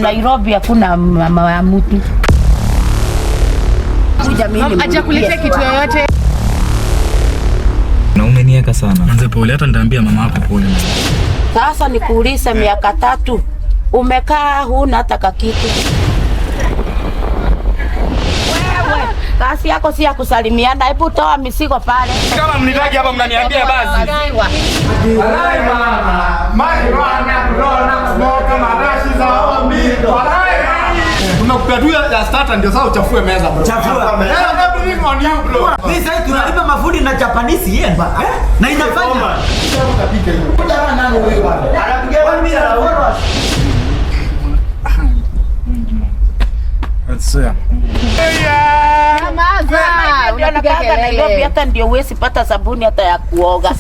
Nairobi hakuna mama ya mtu. Acha kuleta kitu yoyote. Na umenieka sana. Mzee pole, hata nitaambia mama yako pole. Sasa nikuulize, miaka 3 umekaa huna hata kakitu. Wewe kazi yako si ya kusalimiana, hebu toa misigo pale. Kama mnitaki hapa mnaniambia basi. Walai mama, marijuana, corona, smoke, marashi za ombi. Walai. Tunakupatia ya starter ndio sasa uchafue meza bro. Chafua meza. Everything on you bro. Mimi sasa tunalipa mafundi na Japanese yen. Na inafanya. Utapika hiyo. Kuja nani wewe bwana? Anapiga 1 million followers. That's it. Ndio nakaa Nairobi hata ndio huwezi pata sabuni hata ya kuoga.